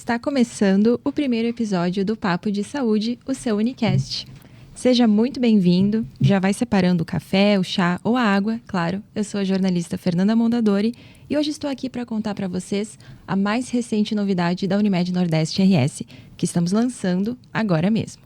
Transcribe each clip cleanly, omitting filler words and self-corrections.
Está começando o primeiro episódio do Papo de Saúde, o seu Unicast. Seja muito bem-vindo, já vai separando o café, o chá ou a água, claro. Eu sou a jornalista Fernanda Mondadori e hoje estou aqui para contar para vocês a mais recente novidade da Unimed Nordeste RS, que estamos lançando agora mesmo.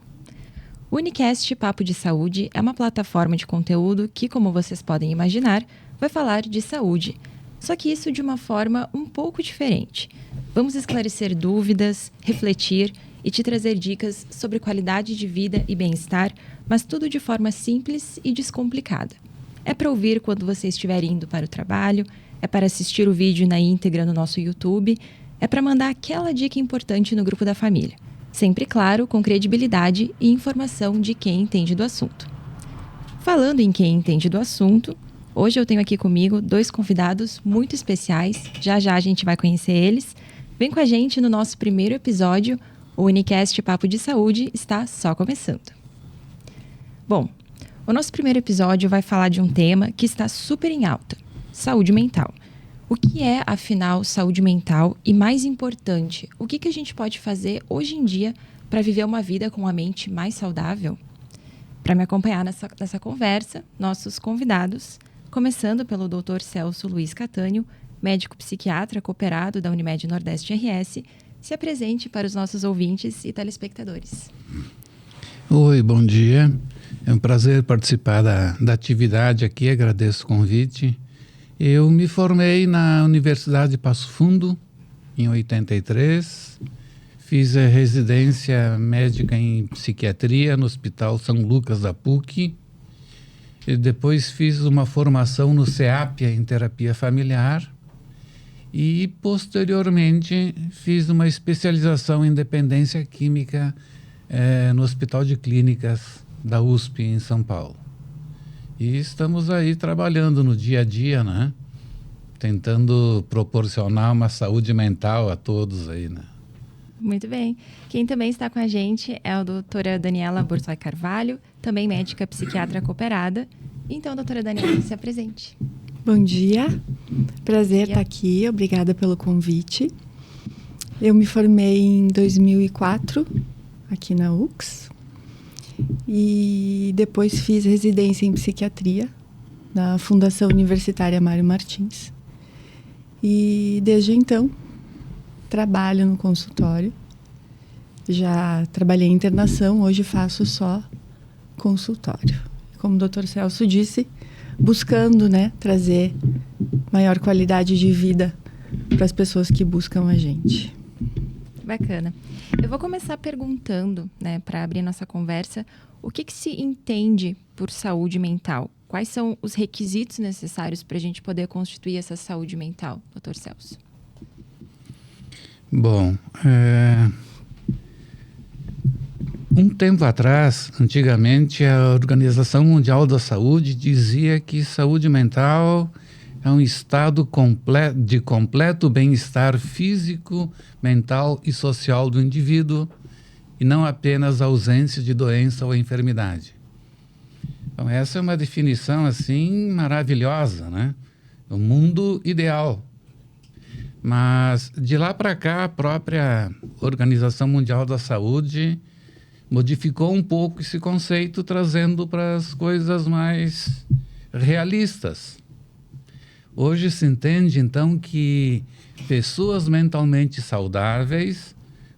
O Unicast Papo de Saúde é uma plataforma de conteúdo que, como vocês podem imaginar, vai falar de saúde, só que isso de uma forma um pouco diferente. Vamos esclarecer dúvidas, refletir e te trazer dicas sobre qualidade de vida e bem-estar, mas tudo de forma simples e descomplicada. É para ouvir quando você estiver indo para o trabalho, é para assistir o vídeo na íntegra no nosso YouTube, é para mandar aquela dica importante no grupo da família. Sempre, claro, com credibilidade e informação de quem entende do assunto. Falando em quem entende do assunto, hoje eu tenho aqui comigo 2 convidados muito especiais, já a gente vai conhecer eles. Vem com a gente no nosso primeiro episódio, o Unicast Papo de Saúde está só começando. Bom, o nosso primeiro episódio vai falar de um tema que está super em alta, saúde mental. O que é, afinal, saúde mental e, mais importante, o que a gente pode fazer hoje em dia para viver uma vida com a mente mais saudável? Para me acompanhar nessa conversa, nossos convidados, começando pelo Dr. Celso Luiz Catânio, médico psiquiatra cooperado da Unimed Nordeste RS, se apresente para os nossos ouvintes e telespectadores. Oi, bom dia. É um prazer participar da atividade aqui, agradeço o convite. Eu me formei na Universidade de Passo Fundo, em 83. Fiz a residência médica em psiquiatria no Hospital São Lucas da PUC. E depois fiz uma formação no CEAPIA em terapia familiar. E, posteriormente, fiz uma especialização em dependência química no Hospital de Clínicas da USP, em São Paulo. E estamos aí trabalhando no dia a dia, né? Tentando proporcionar uma saúde mental a todos aí, né? Muito bem. Quem também está com a gente é a doutora Daniela Borsoi Carvalho, também médica psiquiatra cooperada. Então, doutora Daniela, se apresente. Bom dia, prazer estar aqui, obrigada pelo convite. Eu me formei em 2004, aqui na UX, e depois fiz residência em psiquiatria na Fundação Universitária Mário Martins. E desde então, trabalho no consultório. Já trabalhei em internação, hoje faço só consultório. Como o Dr. Celso disse, buscando, trazer maior qualidade de vida para as pessoas que buscam a gente. Bacana. Eu vou começar perguntando, para abrir nossa conversa, o que se entende por saúde mental? Quais são os requisitos necessários para a gente poder constituir essa saúde mental, Dr. Celso? Bom, um tempo atrás, antigamente, a Organização Mundial da Saúde dizia que saúde mental é um estado de completo bem-estar físico, mental e social do indivíduo e não apenas a ausência de doença ou enfermidade. Então, essa é uma definição, assim, maravilhosa, né? O mundo ideal. Mas, de lá para cá, a própria Organização Mundial da Saúde modificou um pouco esse conceito, trazendo para as coisas mais realistas. Hoje se entende, então, que pessoas mentalmente saudáveis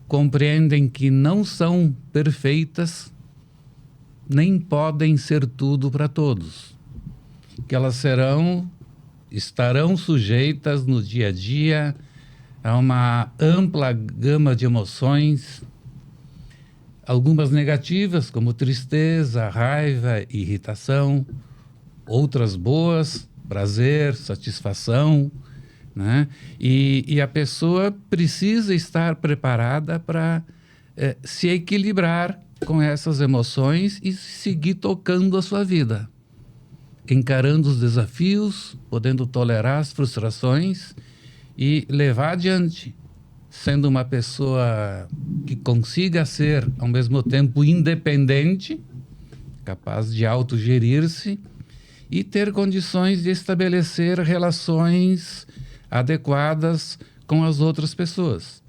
compreendem que não são perfeitas, nem podem ser tudo para todos. Que elas estarão sujeitas no dia a dia a uma ampla gama de emoções, algumas negativas, como tristeza, raiva, irritação, outras boas, prazer, satisfação, né? E a pessoa precisa estar preparada para se equilibrar com essas emoções e seguir tocando a sua vida, encarando os desafios, podendo tolerar as frustrações e levar adiante, sendo uma pessoa que consiga ser, ao mesmo tempo, independente, capaz de autogerir-se e ter condições de estabelecer relações adequadas com as outras pessoas.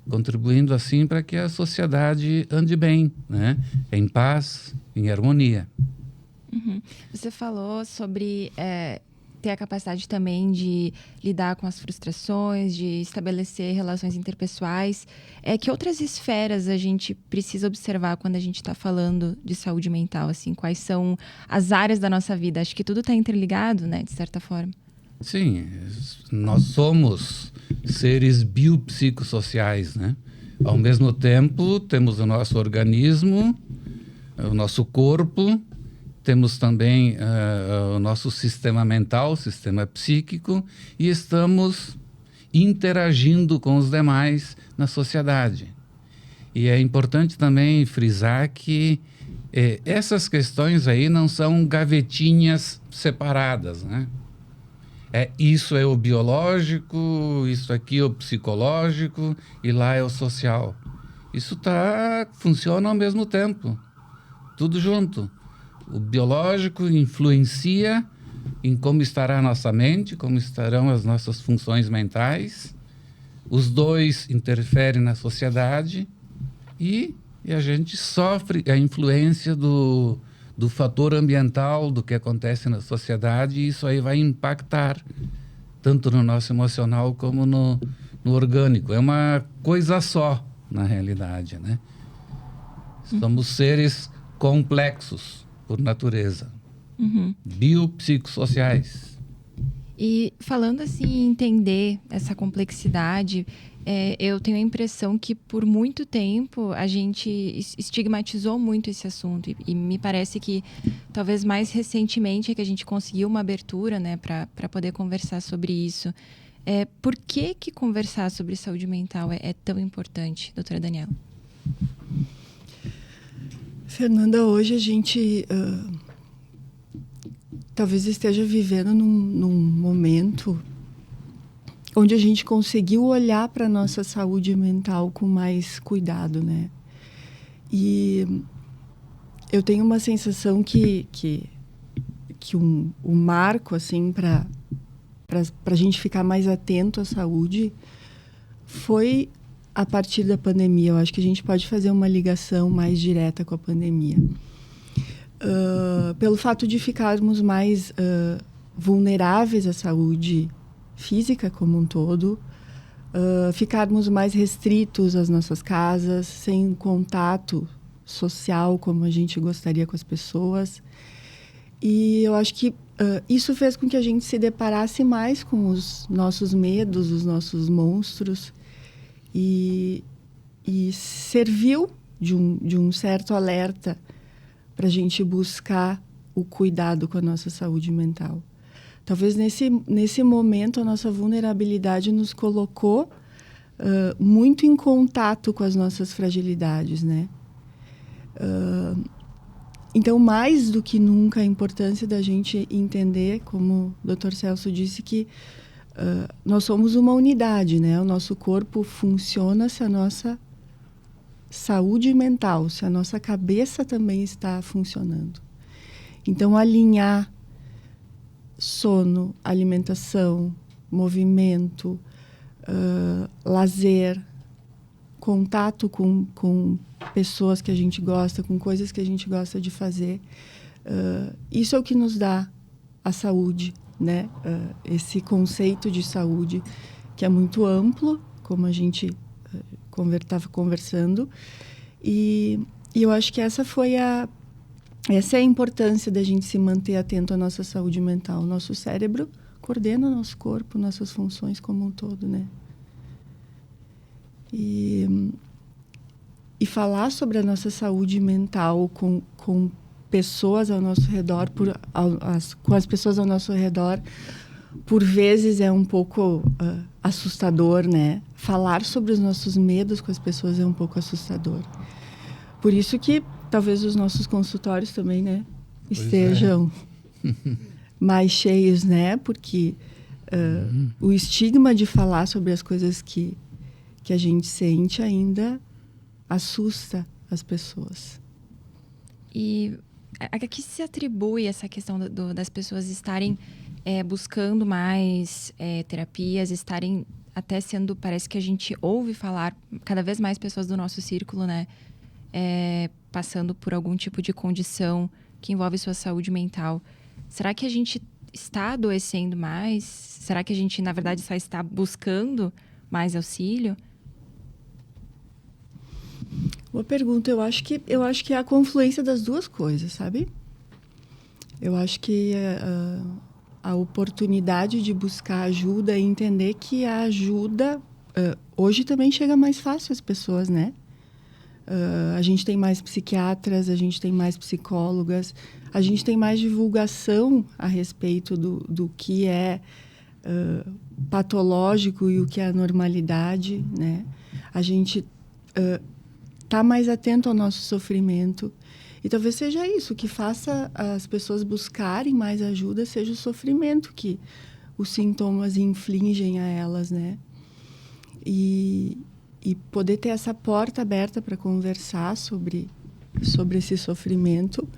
contribuindo assim para que a sociedade ande bem, né? Em paz, em harmonia. Uhum. Você falou sobre ter a capacidade também de lidar com as frustrações, de estabelecer relações interpessoais. Que outras esferas a gente precisa observar quando a gente está falando de saúde mental? Assim, quais são as áreas da nossa vida? Acho que tudo está interligado, né, de certa forma. Sim, nós somos seres biopsicossociais, né? Ao mesmo tempo, temos o nosso organismo, o nosso corpo, temos também o nosso sistema mental, o sistema psíquico, e estamos interagindo com os demais na sociedade. E é importante também frisar que essas questões aí não são gavetinhas separadas, né? Isso é o biológico, isso aqui é o psicológico e lá é o social. Isso funciona ao mesmo tempo, tudo junto. O biológico influencia em como estará a nossa mente, como estarão as nossas funções mentais. Os dois interferem na sociedade e a gente sofre a influência do fator ambiental, do que acontece na sociedade, e isso aí vai impactar tanto no nosso emocional como no orgânico. É uma coisa só, na realidade, né? Somos seres complexos por natureza, biopsicossociais. E falando assim, em entender essa complexidade, eu tenho a impressão que por muito tempo a gente estigmatizou muito esse assunto e me parece que talvez mais recentemente é que a gente conseguiu uma abertura, né, para poder conversar sobre isso. Por que conversar sobre saúde mental é tão importante, doutora Daniela? Fernanda, hoje a gente talvez esteja vivendo num momento onde a gente conseguiu olhar para a nossa saúde mental com mais cuidado, né? E eu tenho uma sensação que um marco, assim, para a gente ficar mais atento à saúde foi a partir da pandemia. Eu acho que a gente pode fazer uma ligação mais direta com a pandemia. Pelo fato de ficarmos mais vulneráveis à saúde física como um todo, ficarmos mais restritos às nossas casas, sem contato social como a gente gostaria com as pessoas. E eu acho que isso fez com que a gente se deparasse mais com os nossos medos, os nossos monstros, e serviu de um certo alerta para a gente buscar o cuidado com a nossa saúde mental. Talvez nesse momento a nossa vulnerabilidade nos colocou muito em contato com as nossas fragilidades, né? Então, mais do que nunca, a importância da gente entender, como o Dr. Celso disse, que nós somos uma unidade, né? O nosso corpo funciona se a nossa saúde mental, se a nossa cabeça também está funcionando. Então, alinhar sono, alimentação, movimento, lazer, contato com pessoas que a gente gosta, com coisas que a gente gosta de fazer. Isso é o que nos dá a saúde, né? Esse conceito de saúde que é muito amplo, como a gente estava conversando. E eu acho que essa é a importância da gente se manter atento à nossa saúde mental. O nosso cérebro coordena o nosso corpo, nossas funções como um todo, né? E falar sobre a nossa saúde mental com pessoas ao nosso redor, com as pessoas ao nosso redor, por vezes é um pouco assustador, né? Falar sobre os nossos medos com as pessoas é um pouco assustador. Por isso que talvez os nossos consultórios também, né, estejam mais cheios, né? Porque o estigma de falar sobre as coisas que a gente sente ainda assusta as pessoas. E a que se atribui essa questão das pessoas estarem buscando mais terapias, estarem até parece que a gente ouve falar, cada vez mais pessoas do nosso círculo, né, passando por algum tipo de condição que envolve sua saúde mental. Será que a gente está adoecendo mais? Será que a gente, na verdade, só está buscando mais auxílio? Boa pergunta. Eu acho que é a confluência das duas coisas, sabe? Eu acho que a oportunidade de buscar ajuda e entender que a ajuda hoje também chega mais fácil às pessoas, né? A gente tem mais psiquiatras, a gente tem mais psicólogas, a gente tem mais divulgação a respeito do que é patológico e o que é a normalidade, né? A gente tá mais atento ao nosso sofrimento. E talvez seja isso que faça as pessoas buscarem mais ajuda, seja o sofrimento que os sintomas infligem a elas, né? E poder ter essa porta aberta para conversar sobre esse sofrimento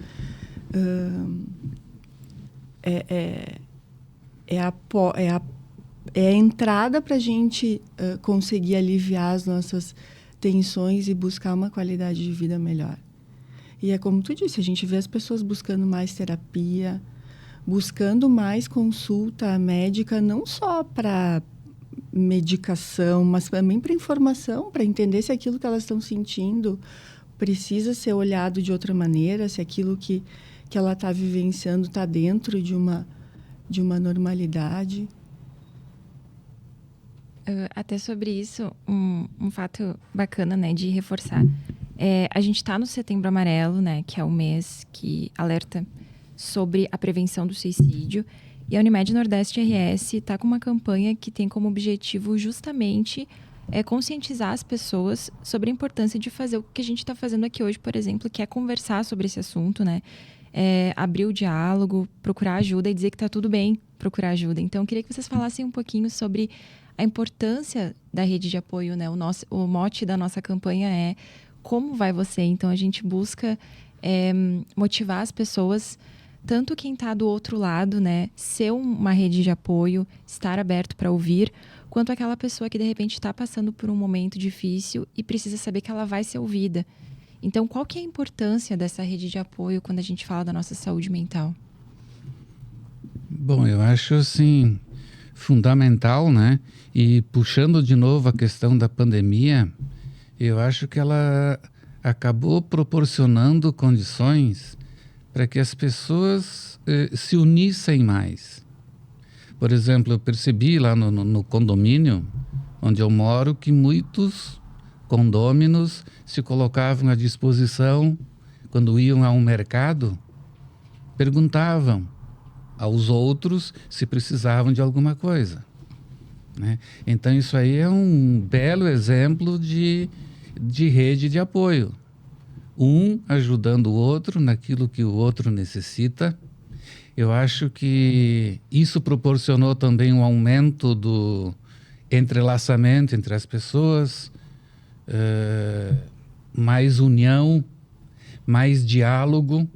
é a entrada para a gente conseguir aliviar as nossas tensões e buscar uma qualidade de vida melhor. E é como tu disse, a gente vê as pessoas buscando mais terapia, buscando mais consulta médica, não só para medicação, mas também para informação, para entender se aquilo que elas estão sentindo precisa ser olhado de outra maneira, se aquilo que ela está vivenciando está dentro de uma normalidade. Até sobre isso, um fato bacana, né, de reforçar. A gente está no Setembro Amarelo, né, que é o mês que alerta sobre a prevenção do suicídio. E a Unimed Nordeste RS está com uma campanha que tem como objetivo justamente conscientizar as pessoas sobre a importância de fazer o que a gente está fazendo aqui hoje, por exemplo, que é conversar sobre esse assunto, né? Abrir o diálogo, procurar ajuda e dizer que está tudo bem procurar ajuda. Então, eu queria que vocês falassem um pouquinho sobre a importância da rede de apoio, né? O mote da nossa campanha é Como Vai Você? Então, a gente busca motivar as pessoas, tanto quem está do outro lado, né? Ser uma rede de apoio, estar aberto para ouvir, quanto aquela pessoa que, de repente, está passando por um momento difícil e precisa saber que ela vai ser ouvida. Então, qual que é a importância dessa rede de apoio quando a gente fala da nossa saúde mental? Bom, eu acho, assim, fundamental, né? E puxando de novo a questão da pandemia, eu acho que ela acabou proporcionando condições para que as pessoas se unissem mais. Por exemplo, eu percebi lá no condomínio onde eu moro que muitos condôminos se colocavam à disposição quando iam a um mercado, perguntavam aos outros se precisavam de alguma coisa, né? Então isso aí é um belo exemplo de rede de apoio. Um ajudando o outro naquilo que o outro necessita. Eu acho que isso proporcionou também um aumento do entrelaçamento entre as pessoas, mais união, mais diálogo.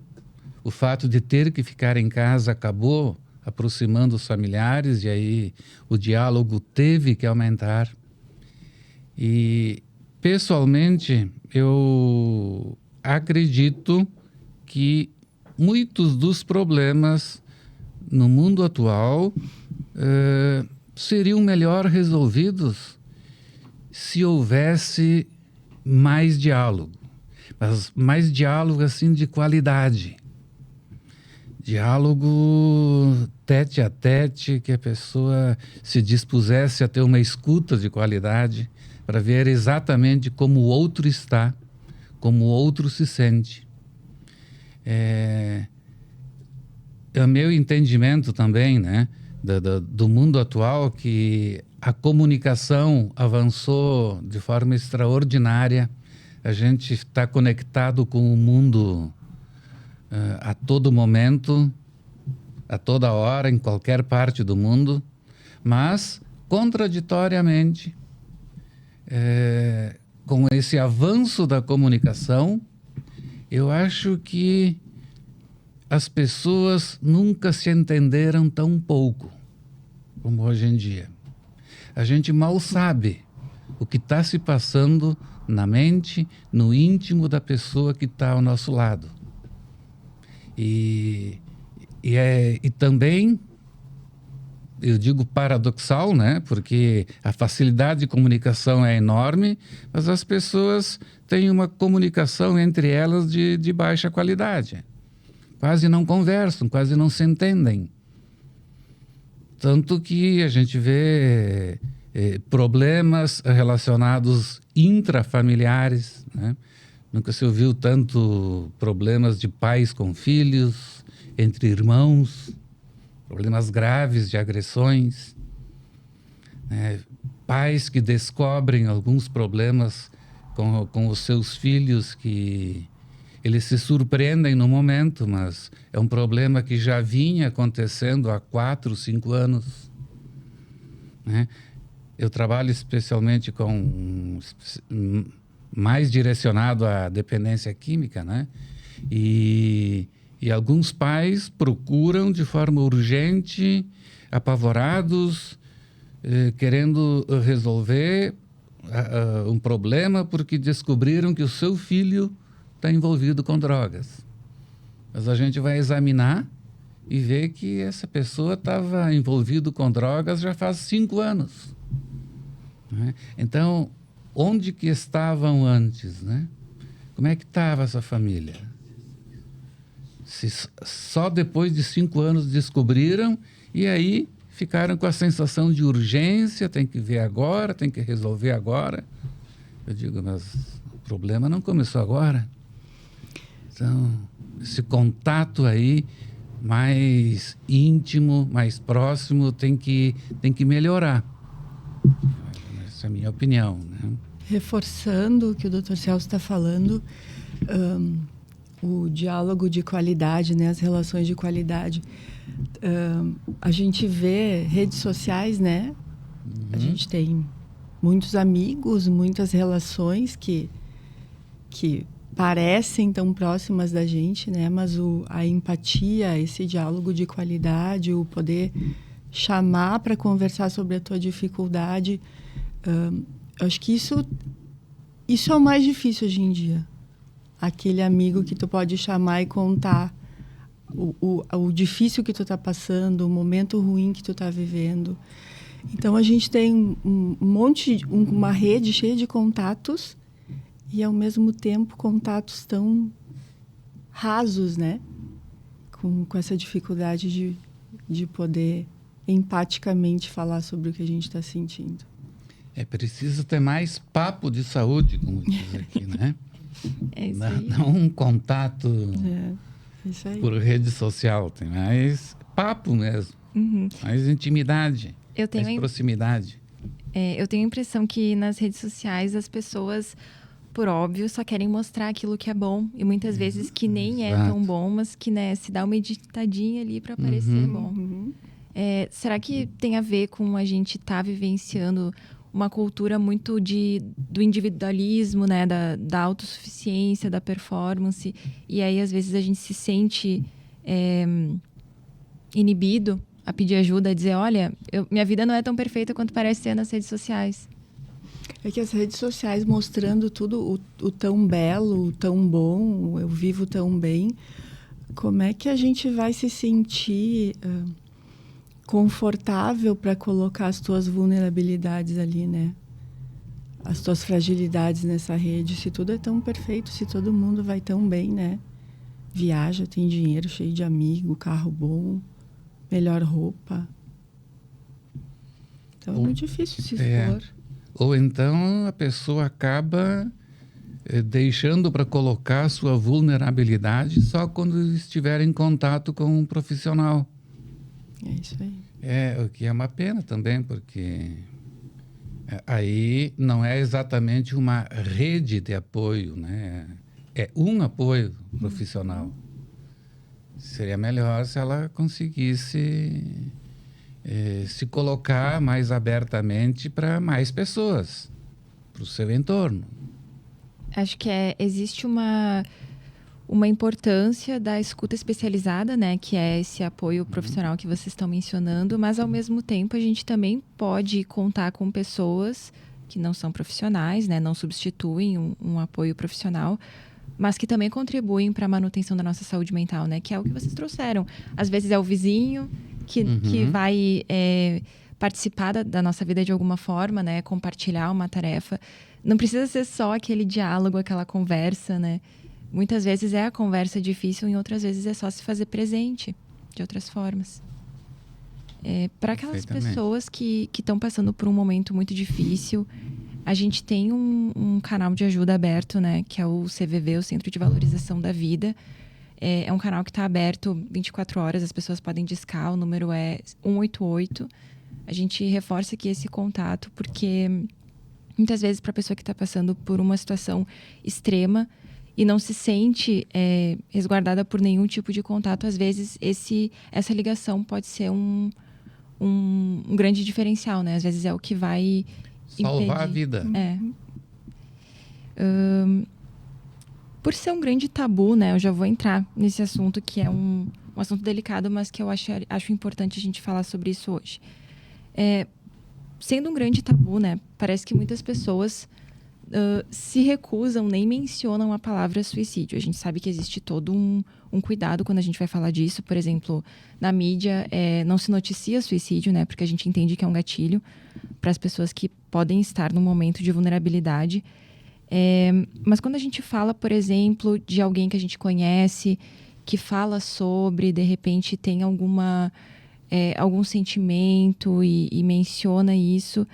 O fato de ter que ficar em casa acabou aproximando os familiares e aí o diálogo teve que aumentar. E, pessoalmente, eu acredito que muitos dos problemas no mundo atual seriam melhor resolvidos se houvesse mais diálogo, mas mais diálogo assim de qualidade. Diálogo tete a tete, que a pessoa se dispusesse a ter uma escuta de qualidade para ver exatamente como o outro está, como o outro se sente. É o meu entendimento também, né, do mundo atual, que a comunicação avançou de forma extraordinária. A gente está conectado com o mundo a todo momento, a toda hora, em qualquer parte do mundo, mas, contraditoriamente, com esse avanço da comunicação, eu acho que as pessoas nunca se entenderam tão pouco como hoje em dia. a gente mal sabe o que está se passando na mente, no íntimo da pessoa que está ao nosso lado. E também, eu digo paradoxal, né? Porque a facilidade de comunicação é enorme, mas as pessoas têm uma comunicação entre elas de baixa qualidade. Quase não conversam, quase não se entendem. Tanto que a gente vê problemas relacionados intrafamiliares, né? Nunca se ouviu tanto problemas de pais com filhos, entre irmãos, problemas graves de agressões, né? Pais que descobrem alguns problemas com os seus filhos, que eles se surpreendem no momento, mas é um problema que já vinha acontecendo há 4, 5 anos, né? Eu trabalho especialmente mais direcionado à dependência química, né? E alguns pais procuram de forma urgente, apavorados, querendo resolver um problema porque descobriram que o seu filho está envolvido com drogas. Mas a gente vai examinar e ver que essa pessoa estava envolvida com drogas já faz 5 anos. Né? Então, onde que estavam antes, né? Como é que estava essa família? Se só depois de 5 anos descobriram e aí ficaram com a sensação de urgência, tem que ver agora, tem que resolver agora. Eu digo, mas o problema não começou agora. Então, esse contato aí mais íntimo, mais próximo, tem que melhorar. Essa é a minha opinião, né? Reforçando o que o Dr. Celso está falando, o diálogo de qualidade, né, as relações de qualidade. A gente vê redes sociais, né? A gente tem muitos amigos, muitas relações que parecem tão próximas da gente, né? Mas a empatia, esse diálogo de qualidade, o poder chamar para conversar sobre a tua dificuldade, eu acho que isso é o mais difícil hoje em dia. Aquele amigo que tu pode chamar e contar o difícil que tu está passando, o momento ruim que tu está vivendo. Então, a gente tem uma rede cheia de contatos e, ao mesmo tempo, contatos tão rasos, né? Com essa dificuldade de poder empaticamente falar sobre o que a gente está sentindo. É preciso ter mais papo de saúde, como diz aqui, né? É isso aí. Não um contato isso aí. por rede social, tem mais papo mesmo, mais intimidade, mais proximidade. Eu tenho a impressão que nas redes sociais as pessoas, por óbvio, só querem mostrar aquilo que é bom. E muitas vezes que nem é tão bom, mas que, né, se dá uma editadinha ali para parecer bom. Será que tem a ver com a gente estar vivenciando uma cultura muito do individualismo, né? Da autossuficiência, da performance. E aí, às vezes, a gente se sente inibido a pedir ajuda, a dizer, olha, minha vida não é tão perfeita quanto parece ser nas redes sociais. É que as redes sociais mostrando tudo o tão belo, o tão bom, eu vivo tão bem, como é que a gente vai se sentir confortável para colocar as tuas vulnerabilidades ali, né? As tuas fragilidades nessa rede, se tudo é tão perfeito, se todo mundo vai tão bem, né? Viaja, tem dinheiro, cheio de amigo, carro bom, melhor roupa. Então é muito difícil se expor. Ou então a pessoa acaba deixando para colocar sua vulnerabilidade só quando estiver em contato com um profissional. É isso aí. O que é uma pena também, porque aí não é exatamente uma rede de apoio, né? É um apoio profissional. Seria melhor se ela conseguisse se colocar mais abertamente para mais pessoas, para o seu entorno. Acho que existe uma importância da escuta especializada, né, que é esse apoio profissional que vocês estão mencionando, mas ao mesmo tempo a gente também pode contar com pessoas que não são profissionais, né, não substituem um apoio profissional, mas que também contribuem para a manutenção da nossa saúde mental, né, que é o que vocês trouxeram. Às vezes é o vizinho que vai participar da nossa vida de alguma forma, né, compartilhar uma tarefa. Não precisa ser só aquele diálogo, aquela conversa, né? Muitas vezes é a conversa difícil, em outras vezes é só se fazer presente de outras formas. Para aquelas pessoas que estão passando por um momento muito difícil, a gente tem um canal de ajuda aberto, né? Que é o CVV, o Centro de Valorização da Vida. É um canal que está aberto 24 horas, as pessoas podem discar, o número é 188. A gente reforça aqui esse contato, porque muitas vezes para a pessoa que está passando por uma situação extrema e não se sente resguardada por nenhum tipo de contato, às vezes essa ligação pode ser um grande diferencial, né? Às vezes é o que vai salvar a vida. Por ser um grande tabu, né? Eu já vou entrar nesse assunto, que é um assunto delicado, mas que eu acho importante a gente falar sobre isso hoje. Sendo um grande tabu, né? Parece que muitas pessoas se recusam, nem mencionam a palavra suicídio. A gente sabe que existe todo um cuidado quando a gente vai falar disso. Por exemplo, na mídia não se noticia suicídio, né? Porque a gente entende que é um gatilho para as pessoas que podem estar num momento de vulnerabilidade. Mas quando a gente fala, por exemplo, de alguém que a gente conhece, que fala sobre, de repente tem algum sentimento e menciona isso,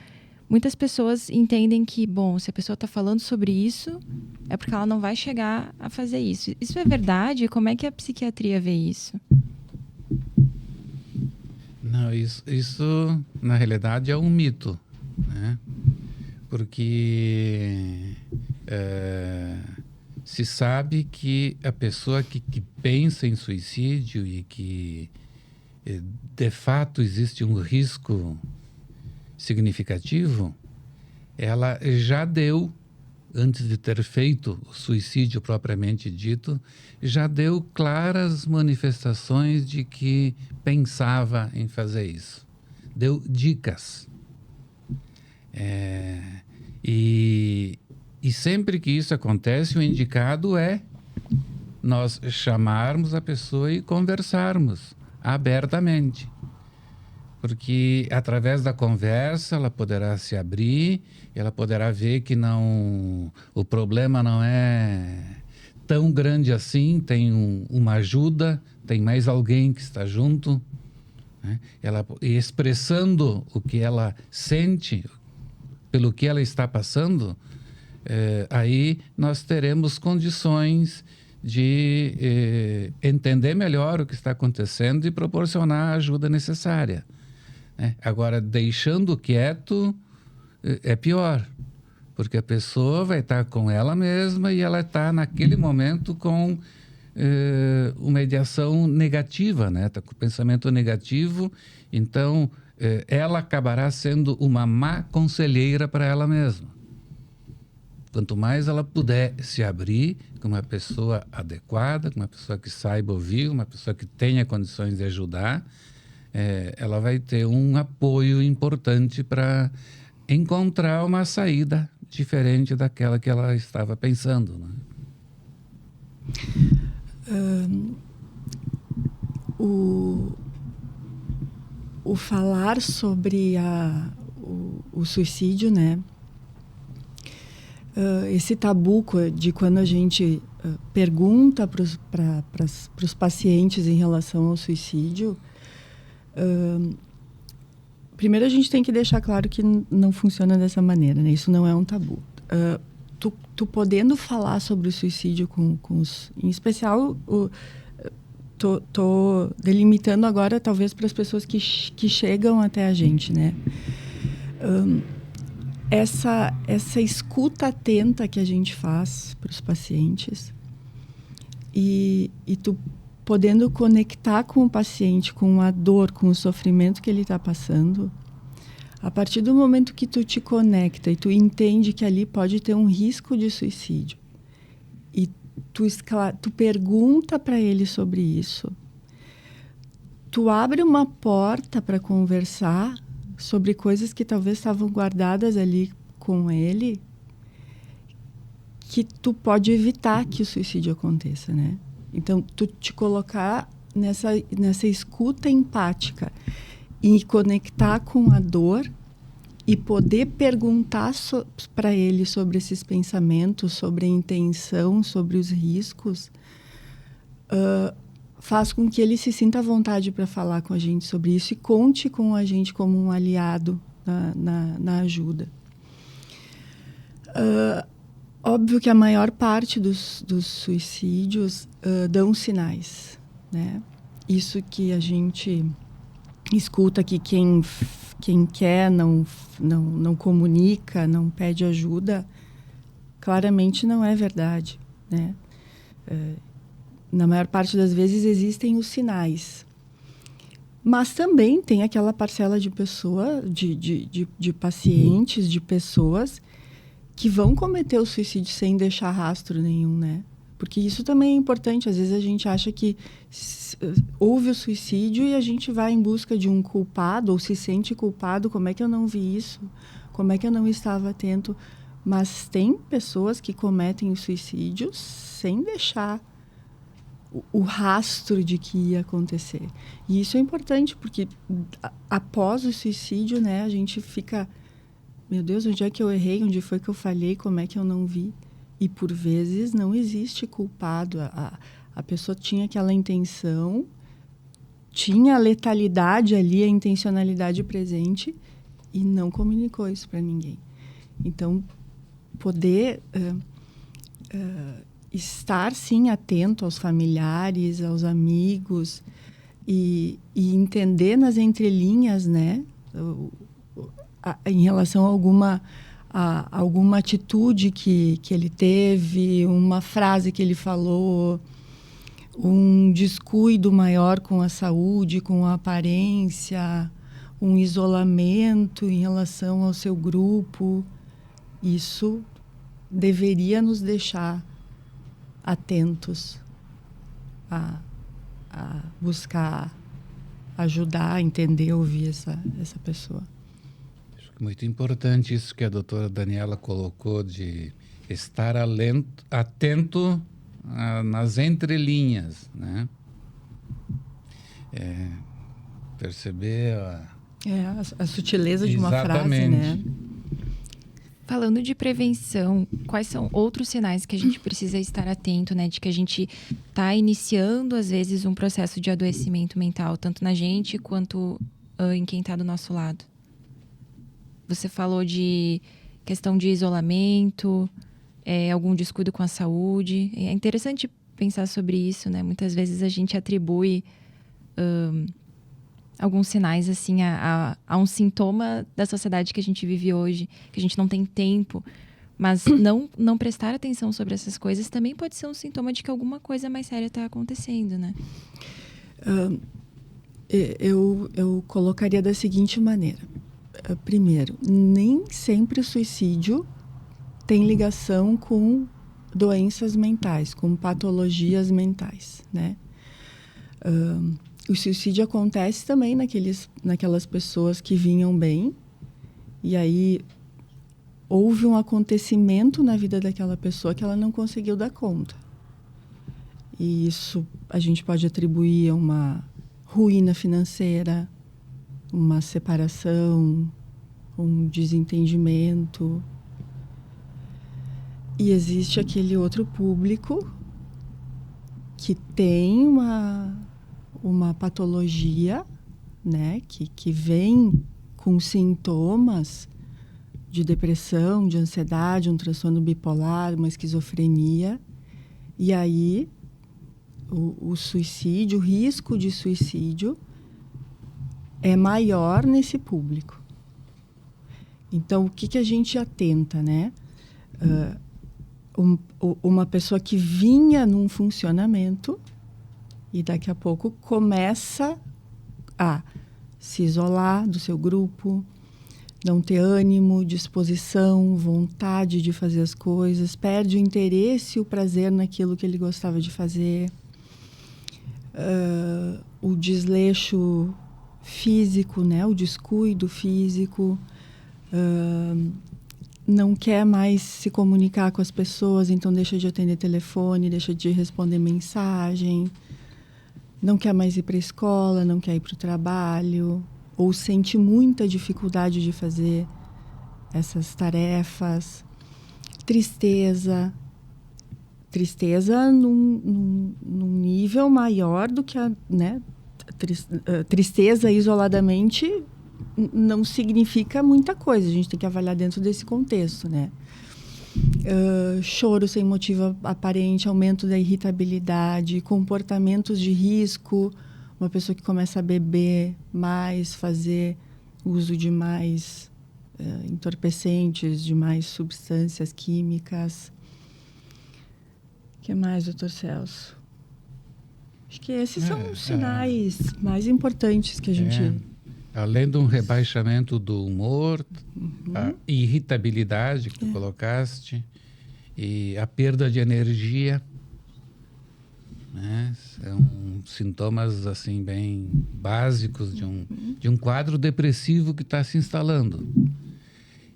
muitas pessoas entendem que, bom, se a pessoa está falando sobre isso, é porque ela não vai chegar a fazer isso. Isso é verdade? Como é que a psiquiatria vê isso? Não, isso na realidade é um mito, né? Porque se sabe que a pessoa que pensa em suicídio e que de fato existe um risco significativo, ela já deu, antes de ter feito o suicídio propriamente dito, já deu claras manifestações de que pensava em fazer isso. Deu dicas. E sempre que isso acontece, o indicado é nós chamarmos a pessoa e conversarmos abertamente. Porque através da conversa ela poderá se abrir, ela poderá ver que o problema não é tão grande assim, tem uma ajuda, tem mais alguém que está junto, né? Ela expressando o que ela sente, pelo que ela está passando, aí nós teremos condições de entender melhor o que está acontecendo e proporcionar a ajuda necessária. Agora, deixando quieto é pior, porque a pessoa vai estar com ela mesma e ela está naquele momento com uma ideação negativa, né? Está com pensamento negativo, então ela acabará sendo uma má conselheira para ela mesma. Quanto mais ela puder se abrir com uma pessoa adequada, com uma pessoa que saiba ouvir, uma pessoa que tenha condições de ajudar, ela vai ter um apoio importante para encontrar uma saída diferente daquela que ela estava pensando, né? O falar sobre o suicídio, né? Esse tabu de quando a gente pergunta para os pacientes em relação ao suicídio, primeiro a gente tem que deixar claro que não funciona dessa maneira, né? Isso não é um tabu. Tu podendo falar sobre o suicídio com os... Em especial, tô delimitando agora talvez para as pessoas que chegam até a gente, né? Essa escuta atenta que a gente faz para os pacientes e tu podendo conectar com o paciente, com a dor, com o sofrimento que ele está passando, a partir do momento que tu te conecta e tu entende que ali pode ter um risco de suicídio e tu pergunta para ele sobre isso. Tu abre uma porta para conversar sobre coisas que talvez estavam guardadas ali com ele, que tu pode evitar que o suicídio aconteça, né? Então, tu te colocar nessa escuta empática e conectar com a dor e poder perguntar para ele sobre esses pensamentos, sobre a intenção, sobre os riscos, faz com que ele se sinta à vontade para falar com a gente sobre isso e conte com a gente como um aliado na ajuda. Óbvio que a maior parte dos suicídios dão sinais, né? Isso que a gente escuta que quem quer não comunica, não pede ajuda, claramente não é verdade, né? Na maior parte das vezes existem os sinais. Mas também tem aquela parcela de de pacientes, de pessoas que vão cometer o suicídio sem deixar rastro nenhum, né? Porque isso também é importante. Às vezes a gente acha que houve o suicídio e a gente vai em busca de um culpado ou se sente culpado. Como é que eu não vi isso? Como é que eu não estava atento? Mas tem pessoas que cometem o suicídio sem deixar o rastro de que ia acontecer. E isso é importante porque após o suicídio, né, a gente fica... Meu Deus, onde é que eu errei? Onde foi que eu falhei? Como é que eu não vi? E, por vezes, não existe culpado. A pessoa tinha aquela intenção, tinha a letalidade ali, a intencionalidade presente e não comunicou isso para ninguém. Então, poder estar, sim, atento aos familiares, aos amigos e entender nas entrelinhas, né, em relação a alguma atitude que ele teve, uma frase que ele falou, um descuido maior com a saúde, com a aparência, um isolamento em relação ao seu grupo. Isso deveria nos deixar atentos a buscar ajudar, entender, ouvir essa pessoa. Muito importante isso que a doutora Daniela colocou, de estar atento nas entrelinhas, né? Perceber a sutileza de uma frase, né? Falando de prevenção, quais são outros sinais que a gente precisa estar atento, né? De que a gente está iniciando, às vezes, um processo de adoecimento mental, tanto na gente quanto em quem está do nosso lado? Você falou de questão de isolamento, algum descuido com a saúde. É interessante pensar sobre isso, né? Muitas vezes a gente atribui alguns sinais assim a um sintoma da sociedade que a gente vive hoje, que a gente não tem tempo. Mas não prestar atenção sobre essas coisas também pode ser um sintoma de que alguma coisa mais séria está acontecendo, né? Eu colocaria da seguinte maneira. Primeiro, nem sempre o suicídio tem ligação com doenças mentais, com patologias mentais, né? O suicídio acontece também naquelas pessoas que vinham bem e aí houve um acontecimento na vida daquela pessoa que ela não conseguiu dar conta. E isso a gente pode atribuir a uma ruína financeira, uma separação, um desentendimento. E existe aquele outro público que tem uma patologia, né, que vem com sintomas de depressão, de ansiedade, um transtorno bipolar, uma esquizofrenia. E aí o suicídio, o risco de suicídio é maior nesse público. Então, o que a gente atenta, né? Uma pessoa que vinha num funcionamento e daqui a pouco começa a se isolar do seu grupo, não ter ânimo, disposição, vontade de fazer as coisas, perde o interesse e o prazer naquilo que ele gostava de fazer. O desleixo físico, né? O descuido físico. Não quer mais se comunicar com as pessoas, então deixa de atender telefone, deixa de responder mensagem. Não quer mais ir para a escola, não quer ir para o trabalho, ou sente muita dificuldade de fazer essas tarefas. Tristeza num nível maior do que a, né? Tristeza isoladamente não significa muita coisa, a gente tem que avaliar dentro desse contexto, né? Choro sem motivo aparente, aumento da irritabilidade, comportamentos de risco, uma pessoa que começa a beber mais, fazer uso de mais entorpecentes, de mais substâncias químicas. O que mais, doutor Celso? Acho que esses são os sinais mais importantes que a gente... Além de um rebaixamento do humor, a irritabilidade que tu colocaste e a perda de energia, né? São sintomas assim bem básicos de um quadro depressivo que está se instalando.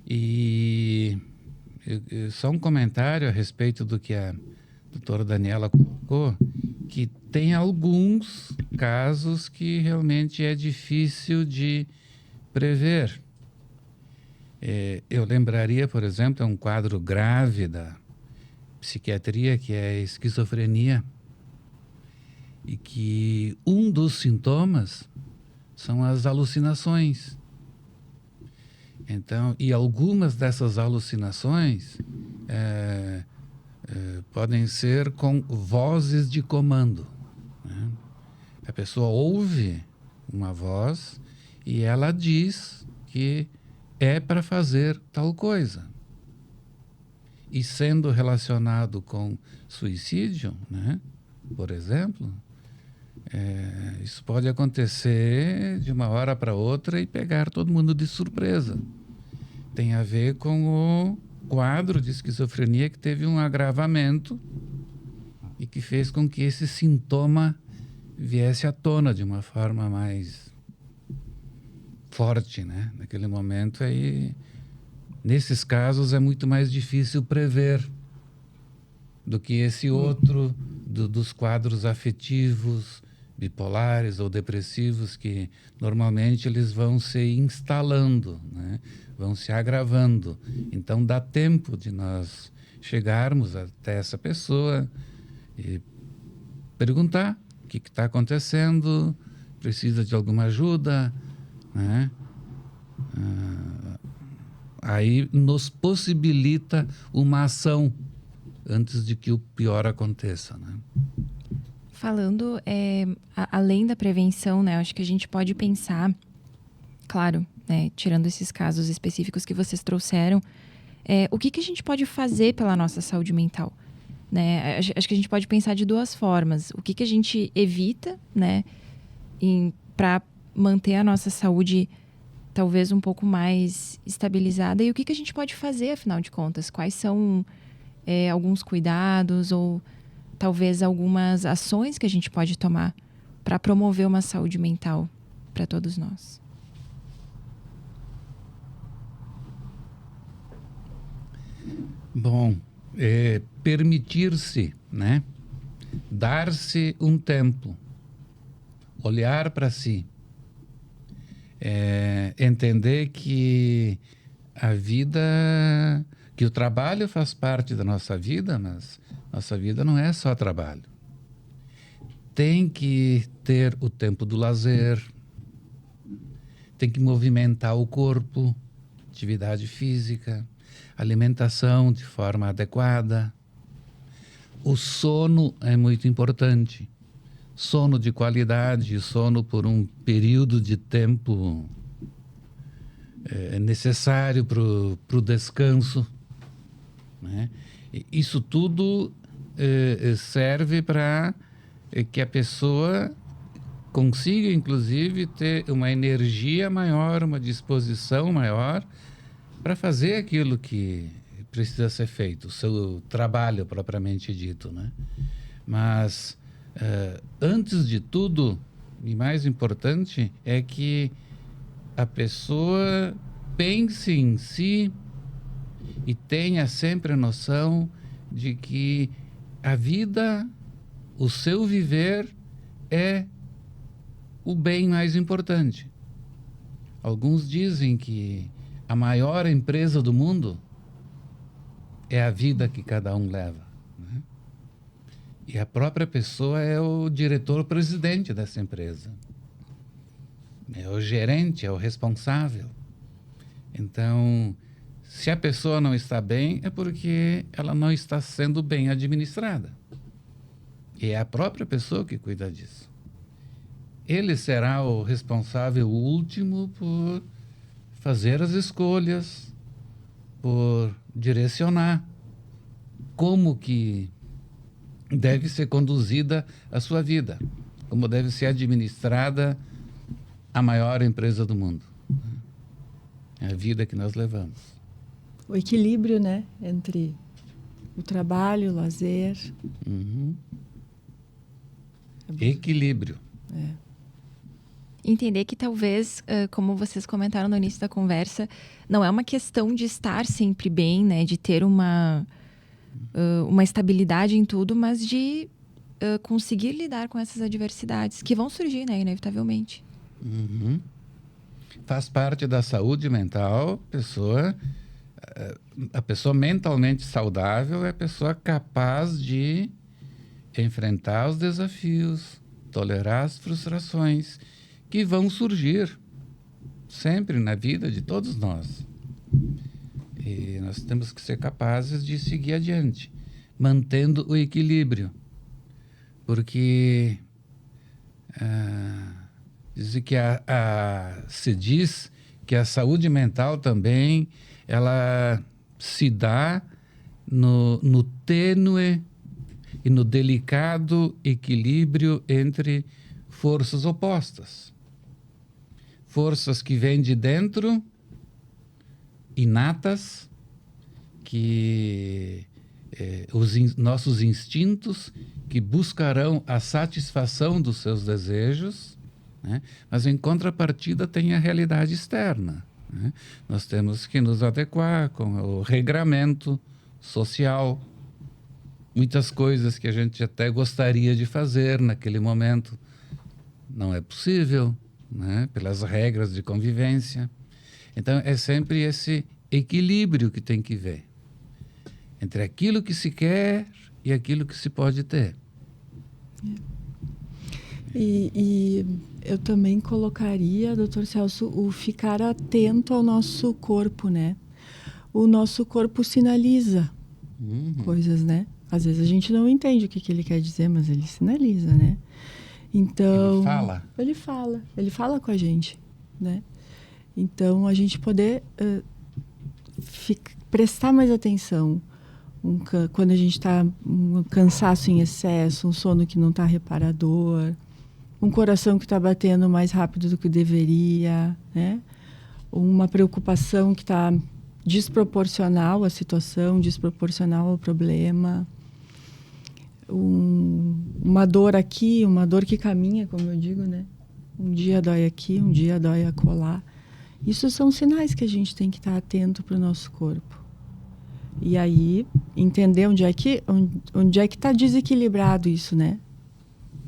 E só um comentário a respeito do que a doutora Daniela colocou, que tem alguns casos que realmente é difícil de prever. Eu lembraria, por exemplo, um quadro grave da psiquiatria, que é a esquizofrenia, e que um dos sintomas são as alucinações. Então, e algumas dessas alucinações podem ser com vozes de comando, né? A pessoa ouve uma voz e ela diz que é para fazer tal coisa. E sendo relacionado com suicídio, né, por exemplo, isso pode acontecer de uma hora para outra e pegar todo mundo de surpresa. Tem a ver com o quadro de esquizofrenia que teve um agravamento e que fez com que esse sintoma viesse à tona de uma forma mais forte, né? Naquele momento aí, nesses casos é muito mais difícil prever do que esse outro dos quadros afetivos, bipolares ou depressivos, que normalmente eles vão se instalando, né? Vão se agravando. Então dá tempo de nós chegarmos até essa pessoa e perguntar o que está acontecendo, precisa de alguma ajuda, né? Aí nos possibilita uma ação antes de que o pior aconteça, né? Falando, além da prevenção, né? Acho que a gente pode pensar, claro, né, tirando esses casos específicos que vocês trouxeram, o que a gente pode fazer pela nossa saúde mental, né? Acho que a gente pode pensar de duas formas. O que a gente evita, né, para manter a nossa saúde talvez um pouco mais estabilizada, e o que a gente pode fazer, afinal de contas? Quais são alguns cuidados ou talvez algumas ações que a gente pode tomar para promover uma saúde mental para todos nós? Bom, permitir-se, né? Dar-se um tempo, olhar para si, entender que a vida, que o trabalho faz parte da nossa vida, mas nossa vida não é só trabalho. Tem que ter o tempo do lazer, tem que movimentar o corpo, atividade física, alimentação de forma adequada. O sono é muito importante. Sono de qualidade, sono por um período de tempo necessário para o descanso, né? Isso tudo serve para que a pessoa consiga, inclusive, ter uma energia maior, uma disposição maior para fazer aquilo que precisa ser feito, o seu trabalho propriamente dito, né? Mas, antes de tudo, e mais importante, é que a pessoa pense em si e tenha sempre a noção de que a vida, o seu viver, é o bem mais importante. Alguns dizem que a maior empresa do mundo é a vida que cada um leva, né? E a própria pessoa é o diretor-presidente dessa empresa. É o gerente, é o responsável. Então, se a pessoa não está bem, é porque ela não está sendo bem administrada. E é a própria pessoa que cuida disso. Ele será o responsável último por fazer as escolhas, por direcionar como que deve ser conduzida a sua vida, como deve ser administrada a maior empresa do mundo. É a vida que nós levamos. O equilíbrio, né, entre o trabalho, o lazer. Uhum. Equilíbrio. Entender que talvez, como vocês comentaram no início da conversa, não é uma questão de estar sempre bem, né? De ter uma estabilidade em tudo, mas de conseguir lidar com essas adversidades que vão surgir, né? Inevitavelmente. Uhum. Faz parte da saúde mental, a pessoa mentalmente saudável é a pessoa capaz de enfrentar os desafios, tolerar as frustrações que vão surgir sempre na vida de todos nós. E nós temos que ser capazes de seguir adiante, mantendo o equilíbrio. Porque se diz que a saúde mental também ela se dá no tênue e no delicado equilíbrio entre forças opostas. Forças que vêm de dentro, inatas, que nossos instintos que buscarão a satisfação dos seus desejos, né? Mas em contrapartida tem a realidade externa, né? Nós temos que nos adequar com o regramento social, muitas coisas que a gente até gostaria de fazer naquele momento não é possível, né? Pelas regras de convivência. Então é sempre esse equilíbrio que tem que ver entre aquilo que se quer e aquilo que se pode ter. E eu também colocaria, doutor Celso, o ficar atento ao nosso corpo, né? O nosso corpo sinaliza coisas, né? Às vezes a gente não entende o que ele quer dizer, mas ele sinaliza, né? Então, ele fala com a gente, né? Então, a gente poder prestar mais atenção quando a gente está um cansaço em excesso, um sono que não está reparador, um coração que está batendo mais rápido do que deveria, né? Uma preocupação que está desproporcional à situação, desproporcional ao problema. Uma dor aqui, uma dor que caminha, como eu digo, né? Um dia dói aqui, um dia dói acolá. Isso são sinais que a gente tem que estar atento para o nosso corpo. E aí, entender onde é que está desequilibrado isso, né?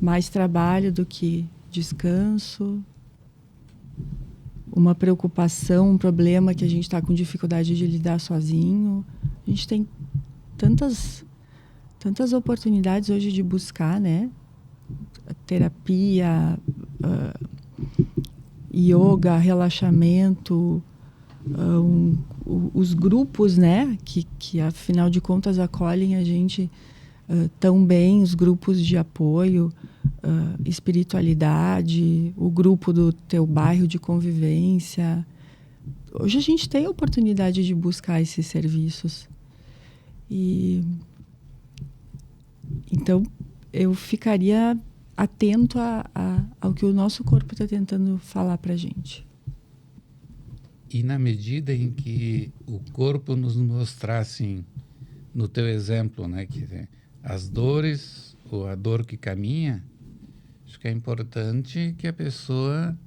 Mais trabalho do que descanso. Uma preocupação, um problema que a gente está com dificuldade de lidar sozinho. A gente tem tantas oportunidades hoje de buscar, né? Terapia, yoga, relaxamento, os grupos, né? Que afinal de contas acolhem a gente tão bem, os grupos de apoio, espiritualidade, o grupo do teu bairro de convivência. Hoje a gente tem a oportunidade de buscar esses serviços. Então, eu ficaria atento ao que o nosso corpo está tentando falar para a gente. E na medida em que o corpo nos mostrasse, no teu exemplo, né, que as dores ou a dor que caminha, acho que é importante que a pessoa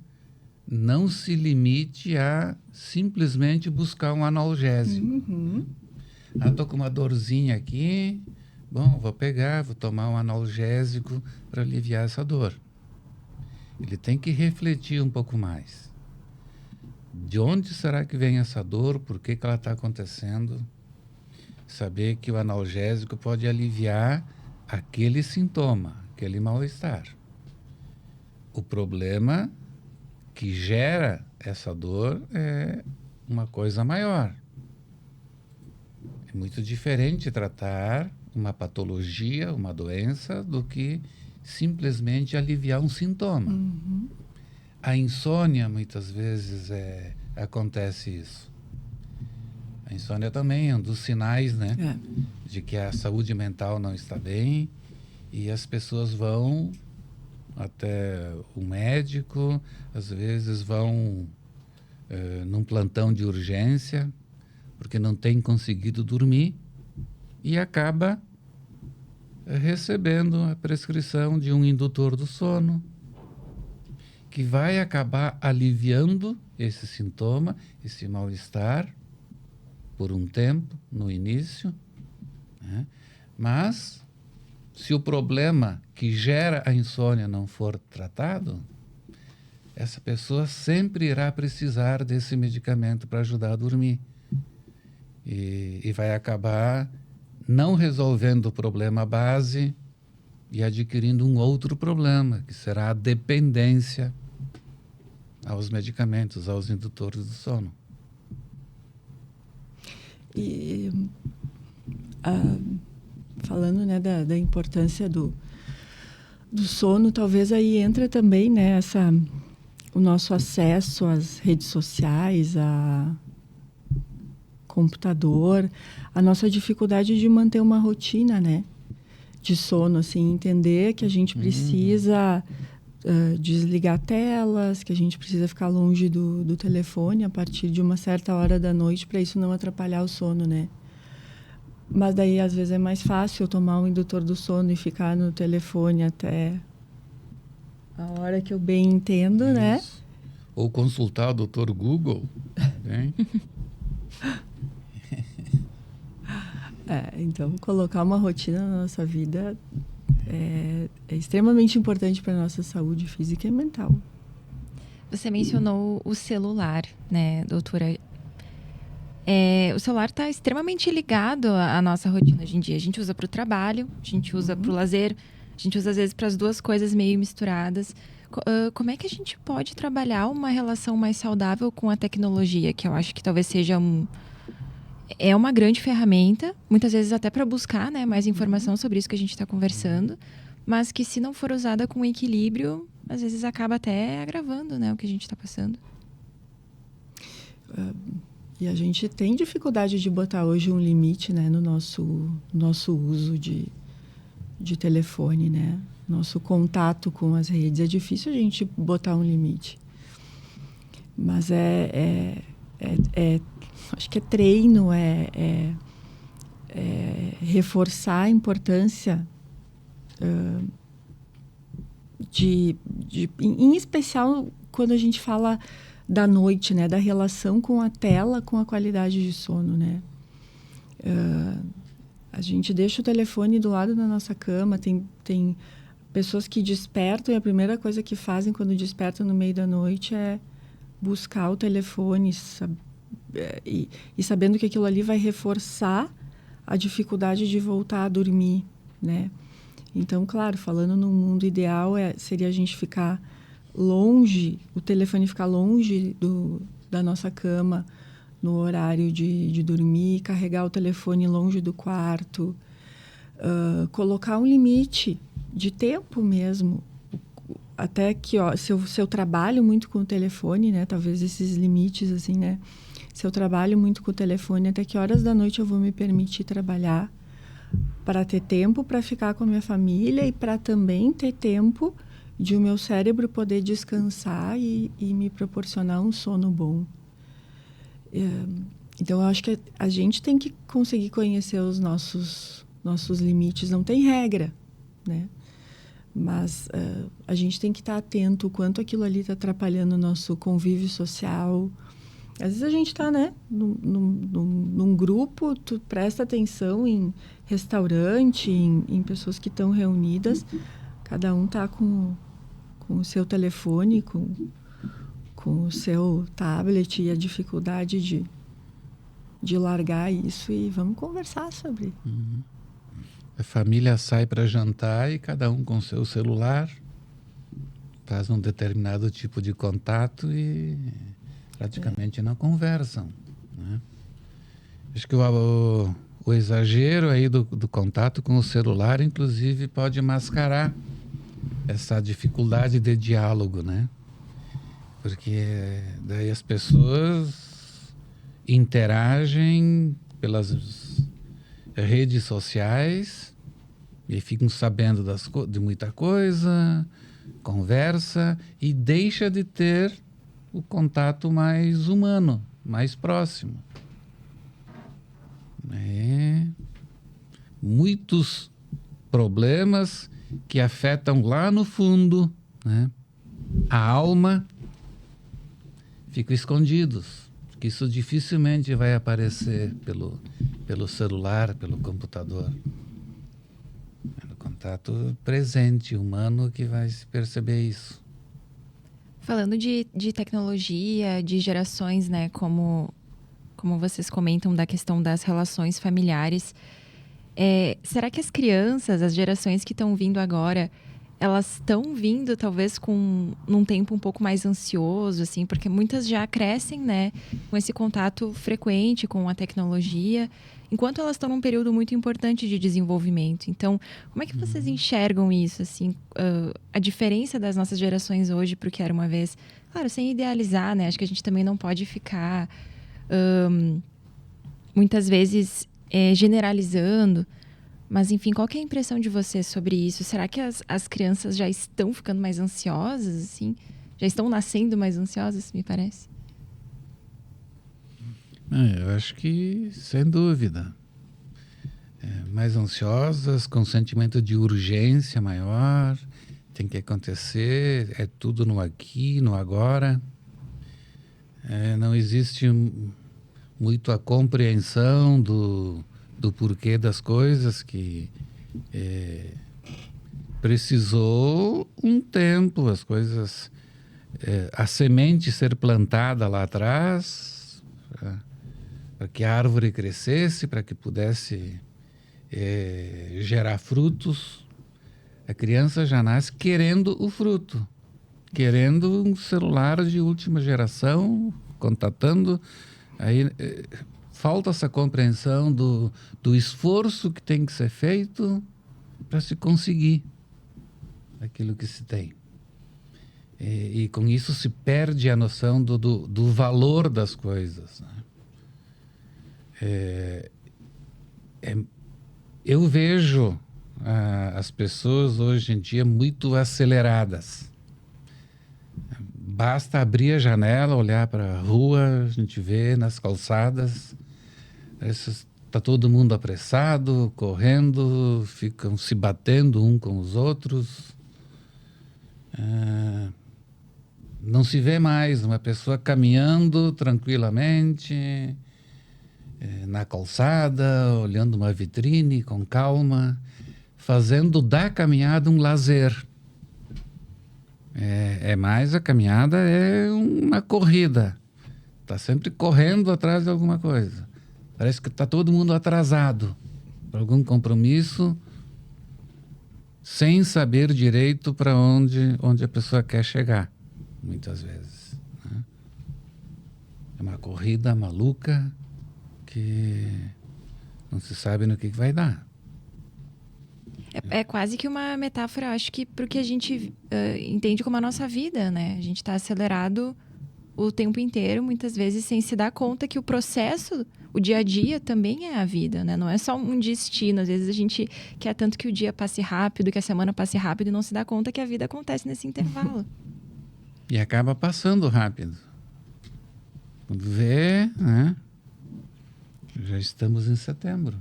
não se limite a simplesmente buscar um analgésico. Uhum. Estou com uma dorzinha aqui, bom, vou tomar um analgésico para aliviar essa dor. Ele tem que refletir um pouco mais. De onde será que vem essa dor? Por que ela está acontecendo? Saber que o analgésico pode aliviar aquele sintoma, aquele mal-estar. O problema que gera essa dor é uma coisa maior. É muito diferente tratar uma patologia, uma doença, do que simplesmente aliviar um sintoma. Uhum. A insônia, muitas vezes, acontece isso. A insônia também é um dos sinais, né? De que a saúde mental não está bem, e as pessoas vão até o médico, às vezes vão num plantão de urgência, porque não tem conseguido dormir, e acaba recebendo a prescrição de um indutor do sono, que vai acabar aliviando esse sintoma, esse mal-estar, por um tempo, no início, né? Mas, se o problema que gera a insônia não for tratado, essa pessoa sempre irá precisar desse medicamento para ajudar a dormir. E vai acabar não resolvendo o problema base e adquirindo um outro problema, que será a dependência aos medicamentos, aos indutores do sono. E falando, né, da importância do sono, talvez aí entra também, né, o nosso acesso às redes sociais, a computador, a nossa dificuldade de manter uma rotina, né, de sono, assim, entender que a gente precisa desligar telas, que a gente precisa ficar longe do telefone a partir de uma certa hora da noite para isso não atrapalhar o sono, né? Mas daí, às vezes, é mais fácil eu tomar um indutor do sono e ficar no telefone até a hora que eu bem entendo, isso, né? Ou consultar o Dr. Google, né? Então, colocar uma rotina na nossa vida é extremamente importante para a nossa saúde física e mental. Você mencionou o celular, né, doutora? O celular está extremamente ligado à nossa rotina hoje em dia. A gente usa para o trabalho, a gente usa para o lazer, a gente usa às vezes para as duas coisas meio misturadas. Como é que a gente pode trabalhar uma relação mais saudável com a tecnologia, que eu acho que talvez seja uma grande ferramenta, muitas vezes até para buscar, né, mais informação sobre isso que a gente está conversando, mas que se não for usada com equilíbrio, às vezes acaba até agravando, né, o que a gente está passando. E a gente tem dificuldade de botar hoje um limite, né, no nosso uso de telefone, né? Nosso contato com as redes. É difícil a gente botar um limite. Mas acho que é treino, reforçar a importância em especial quando a gente fala da noite, né, da relação com a tela, com a qualidade de sono, né? A gente deixa o telefone do lado da nossa cama, tem pessoas que despertam e a primeira coisa que fazem quando despertam no meio da noite é buscar o telefone, e sabendo que aquilo ali vai reforçar a dificuldade de voltar a dormir, né? Então, claro, falando num mundo ideal, seria a gente ficar longe, o telefone ficar longe da nossa cama no horário de dormir, carregar o telefone longe do quarto, colocar um limite de tempo mesmo, até que, se eu trabalho muito com o telefone, né, talvez esses limites, assim, né, se eu trabalho muito com o telefone, até que horas da noite eu vou me permitir trabalhar para ter tempo para ficar com a minha família e para também ter tempo de o meu cérebro poder descansar e me proporcionar um sono bom. Então, eu acho que a gente tem que conseguir conhecer os nossos limites. Não tem regra, né? Mas a gente tem que estar atento o quanto aquilo ali está atrapalhando o nosso convívio social. Às vezes a gente está, né, num grupo, tu presta atenção em restaurante, em pessoas que estão reunidas, cada um está com o seu telefone, com o seu tablet, e a dificuldade de largar isso, e vamos conversar sobre. A família sai para jantar e cada um com seu celular faz um determinado tipo de contato e praticamente não conversam, né? Acho que o exagero aí do contato com o celular, inclusive, pode mascarar essa dificuldade de diálogo, né? Porque daí as pessoas interagem pelas redes sociais e ficam sabendo de muita coisa, conversa, e deixa de ter o contato mais humano, mais próximo. Muitos problemas que afetam lá no fundo, né, a alma, ficam escondidos, porque isso dificilmente vai aparecer pelo celular, pelo computador. É no contato presente, humano, que vai se perceber isso. Falando de tecnologia, de gerações, né, como vocês comentam da questão das relações familiares, será que as crianças, as gerações que estão vindo agora, elas estão vindo talvez num tempo um pouco mais ansioso, assim, porque muitas já crescem, né, com esse contato frequente com a tecnologia, enquanto elas estão num período muito importante de desenvolvimento. Então, como é que vocês enxergam isso, assim, a diferença das nossas gerações hoje para o que era uma vez? Claro, sem idealizar, né, acho que a gente também não pode ficar muitas vezes generalizando, mas enfim, qual que é a impressão de vocês sobre isso? Será que as crianças já estão ficando mais ansiosas, assim? Já estão nascendo mais ansiosas, me parece? Eu acho que, sem dúvida, mais ansiosas, com sentimento de urgência maior, tem que acontecer, é tudo no aqui, no agora. Não existe muito a compreensão do porquê das coisas, que precisou um tempo, as coisas, a semente ser plantada lá atrás, para que a árvore crescesse, para que pudesse gerar frutos. A criança já nasce querendo o fruto, querendo um celular de última geração, contatando. Aí falta essa compreensão do esforço que tem que ser feito para se conseguir aquilo que se tem. E com isso se perde a noção do valor das coisas, né? Eu vejo as pessoas hoje em dia muito aceleradas. Basta abrir a janela, olhar para a rua, a gente vê nas calçadas, está todo mundo apressado, correndo, ficam se batendo um com os outros. Não se vê mais uma pessoa caminhando tranquilamente na calçada, olhando uma vitrine com calma, fazendo da caminhada um lazer. Mais a caminhada é uma corrida. Está sempre correndo atrás de alguma coisa. Parece que está todo mundo atrasado para algum compromisso, sem saber direito para onde a pessoa quer chegar, muitas vezes, né? É uma corrida maluca que não se sabe no que vai dar. É quase que uma metáfora, acho que, para o que a gente entende como a nossa vida, né? A gente está acelerado o tempo inteiro, muitas vezes sem se dar conta que o processo, o dia a dia também é a vida, né? Não é só um destino. Às vezes a gente quer tanto que o dia passe rápido, que a semana passe rápido, e não se dá conta que a vida acontece nesse intervalo. E acaba passando rápido. Quando vê, né? Já estamos em setembro.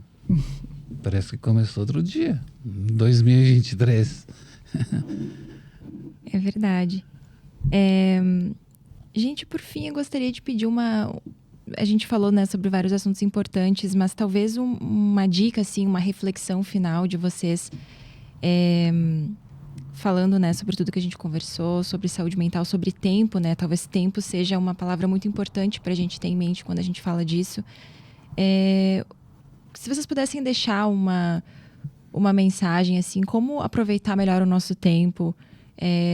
Parece que começou outro dia, 2023. É verdade. Gente, por fim, eu gostaria de pedir uma... A gente falou, né, sobre vários assuntos importantes, mas talvez uma dica, assim, uma reflexão final de vocês, falando, né, sobre tudo que a gente conversou, sobre saúde mental, sobre tempo, né? Talvez tempo seja uma palavra muito importante para a gente ter em mente quando a gente fala disso. Se vocês pudessem deixar uma mensagem, assim, como aproveitar melhor o nosso tempo,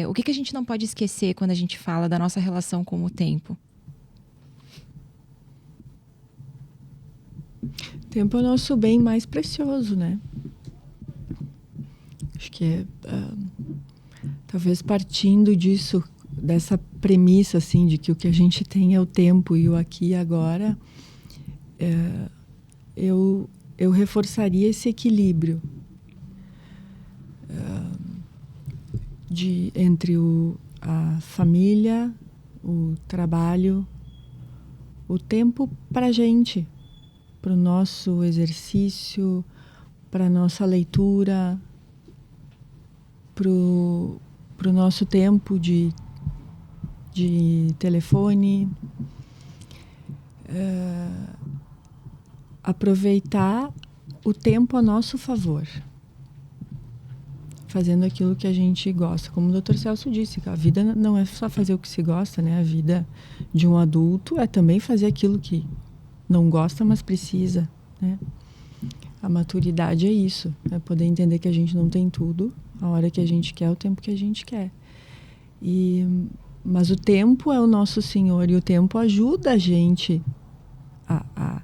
o que a gente não pode esquecer quando a gente fala da nossa relação com o tempo? Tempo é o nosso bem mais precioso, né? Acho que talvez partindo disso, dessa premissa, assim, de que o que a gente tem é o tempo e o aqui e agora, eu reforçaria esse equilíbrio entre a família, o trabalho, o tempo para a gente, para o nosso exercício, para a nossa leitura, para o nosso tempo de telefone. Aproveitar o tempo a nosso favor, fazendo aquilo que a gente gosta. Como o Dr. Celso disse, a vida não é só fazer o que se gosta, né? A vida de um adulto é também fazer aquilo que não gosta, mas precisa, né? A maturidade é isso, é poder entender que a gente não tem tudo, a hora que a gente quer, o tempo que a gente quer. Mas o tempo é o nosso Senhor e o tempo ajuda a gente a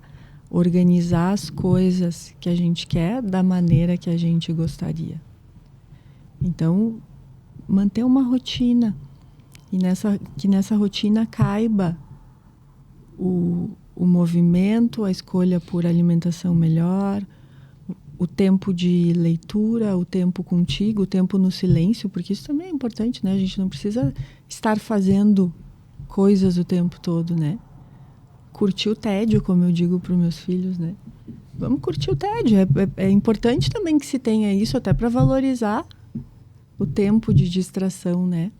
organizar as coisas que a gente quer da maneira que a gente gostaria. Então, manter uma rotina e que nessa rotina caiba o movimento, a escolha por alimentação melhor, o tempo de leitura, o tempo contigo, o tempo no silêncio, porque isso também é importante, né? A gente não precisa estar fazendo coisas o tempo todo, né? Curtir o tédio, como eu digo para os meus filhos, né? Vamos curtir o tédio. É importante também que se tenha isso, até para valorizar o tempo de distração, né?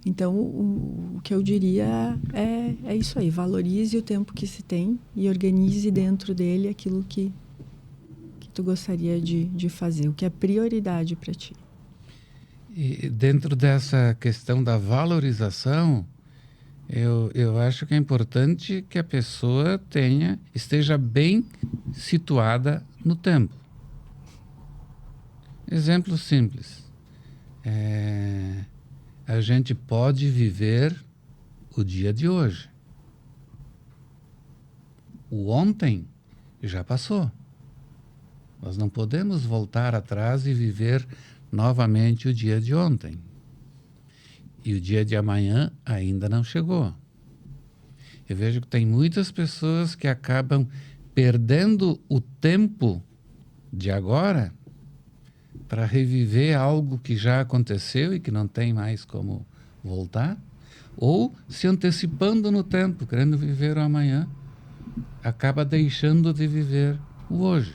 Então, o que eu diria é isso aí. Valorize o tempo que se tem e organize dentro dele aquilo que tu gostaria de fazer, o que é prioridade para ti. E dentro dessa questão da valorização, eu acho que é importante que a pessoa esteja bem situada no tempo. Exemplo simples. A gente pode viver o dia de hoje. O ontem já passou. Nós não podemos voltar atrás e viver novamente o dia de ontem. E o dia de amanhã ainda não chegou. Eu vejo que tem muitas pessoas que acabam perdendo o tempo de agora para reviver algo que já aconteceu e que não tem mais como voltar, ou se antecipando no tempo, querendo viver o amanhã, acaba deixando de viver o hoje.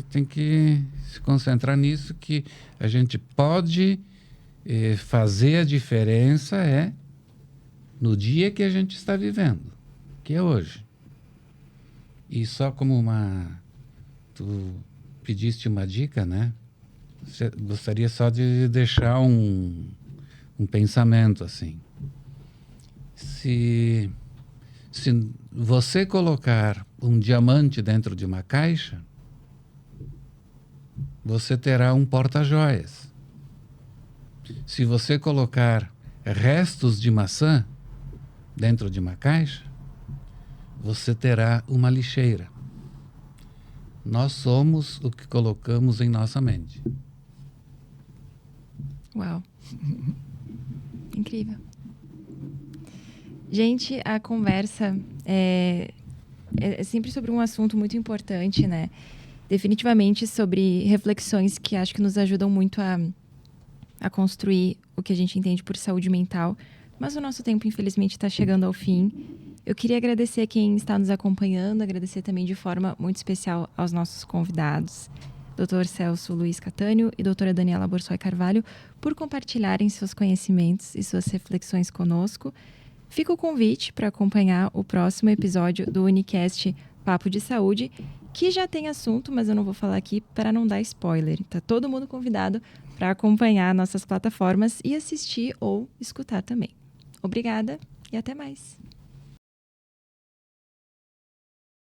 Tem que se concentrar nisso, que a gente pode fazer a diferença no dia que a gente está vivendo, que é hoje. E só como tu pediste uma dica, né? Gostaria só de deixar um pensamento assim. Se você colocar um diamante dentro de uma caixa, você terá um porta-joias. Se você colocar restos de maçã dentro de uma caixa, você terá uma lixeira. Nós somos o que colocamos em nossa mente. Uau! Incrível. Gente, a conversa é sempre sobre um assunto muito importante, né? Definitivamente sobre reflexões que acho que nos ajudam muito a construir o que a gente entende por saúde mental. mas o nosso tempo, infelizmente, está chegando ao fim. Eu queria agradecer quem está nos acompanhando, agradecer também de forma muito especial aos nossos convidados, Dr. Celso Luiz Catânio e doutora Daniela Borsoi Carvalho, por compartilharem seus conhecimentos e suas reflexões conosco. Fica o convite para acompanhar o próximo episódio do Unicast Papo de Saúde, que já tem assunto, mas eu não vou falar aqui para não dar spoiler. Tá todo mundo convidado para acompanhar nossas plataformas e assistir ou escutar também. Obrigada e até mais!